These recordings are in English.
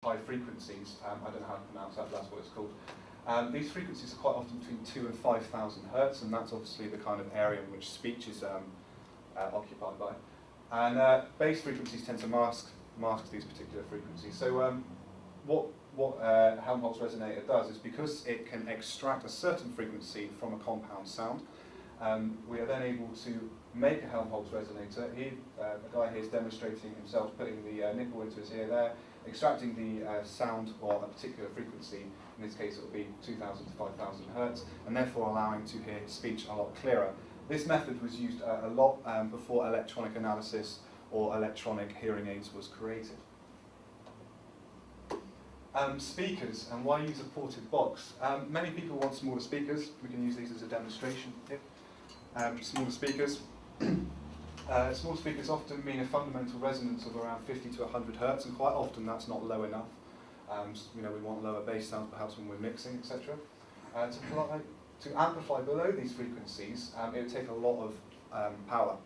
high frequencies. I don't know how to pronounce that, but that's what it's called. These frequencies are quite often between 2,000 and 5,000 hertz, and that's obviously the kind of area in which speech is occupied by. And bass frequencies tend to mask these particular frequencies. So what Helmholtz resonator does is, because it can extract a certain frequency from a compound sound, we are then able to make a Helmholtz resonator. The guy here is demonstrating himself putting the nipple into his ear there, extracting the sound or a particular frequency. In this case, it will be 2,000 to 5,000 hertz, and therefore allowing to hear speech a lot clearer. This method was used a lot before electronic analysis or electronic hearing aids was created. Speakers, and why use a ported box? Many people want smaller speakers. We can use these as a demonstration here. Smaller speakers. Small speakers often mean a fundamental resonance of around 50 to 100 hertz, and quite often that's not low enough. We want lower bass sounds perhaps when we're mixing, etc. To amplify below these frequencies, it would take a lot of power.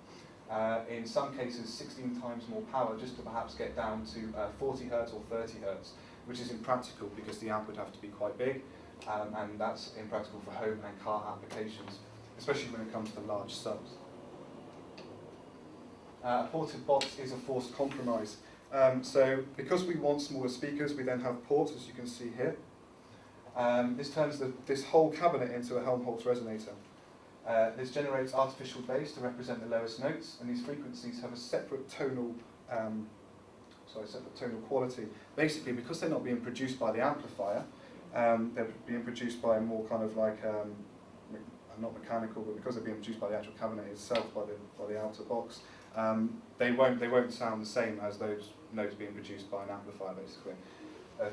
In some cases, 16 times more power just to perhaps get down to 40 hertz or 30 hertz, which is impractical because the amp would have to be quite big, and that's impractical for home and car applications, especially when it comes to large subs. A ported box is a forced compromise. So because we want smaller speakers, we then have ports, as you can see here. This turns this whole cabinet into a Helmholtz resonator. This generates artificial bass to represent the lowest notes, and these frequencies have a separate tonal quality. Basically, because they're not being produced by the amplifier, they're being produced by a more kind of like, not mechanical, but because they're being produced by the actual cabinet itself, by the outer box, they won't sound the same as those notes being produced by an amplifier, basically.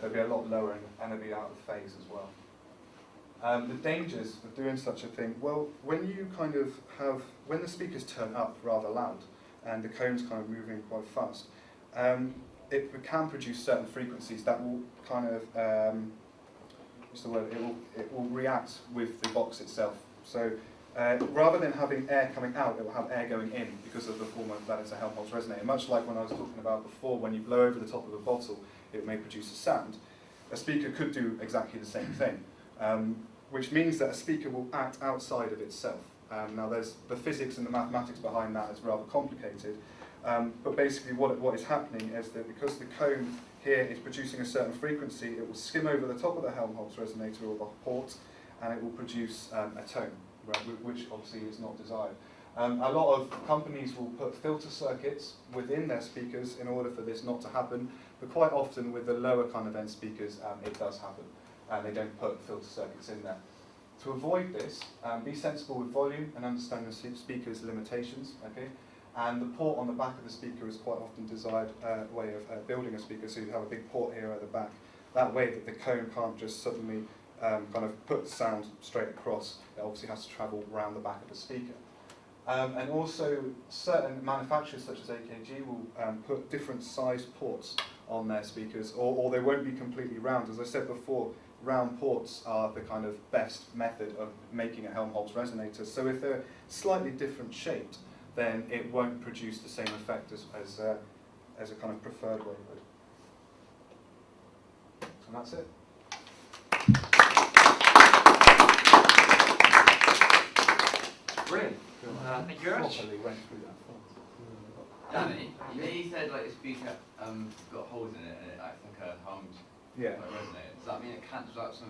They'll be a lot lower, and they'll be out of phase as well. The dangers of doing such a thing, well, when the speakers turn up rather loud and the cone's kind of moving quite fast, it can produce certain frequencies that will kind of, it will react with the box itself. So rather than having air coming out, it will have air going in because of the form that it's a Helmholtz resonator. Much like when I was talking about before, when you blow over the top of a bottle, it may produce a sound. A speaker could do exactly the same thing, which means that a speaker will act outside of itself. Now, there's the physics and the mathematics behind that is rather complicated, but basically what is happening is that because the cone here is producing a certain frequency, it will skim over the top of the Helmholtz resonator or the port, and it will produce a tone, right, which obviously is not desired. A lot of companies will put filter circuits within their speakers in order for this not to happen, but quite often with the lower kind of end speakers, it does happen, and they don't put filter circuits in there. To avoid this, be sensible with volume and understand the speaker's limitations, okay? And the port on the back of the speaker is quite often desired way of building a speaker, so you have a big port here at the back. That way that the cone can't just suddenly kind of put the sound straight across. It obviously has to travel around the back of the speaker. And also, certain manufacturers such as AKG will put different sized ports on their speakers, or they won't be completely round. As I said before, round ports are the kind of best method of making a Helmholtz resonator. So if they're slightly different shaped, then it won't produce the same effect as a kind of preferred way would. And that's it. Brilliant. Thank you very much. Danny, he said like a speaker got holes in it and it acts like a hummed, Yeah. like resonator. Does that mean it cancels out some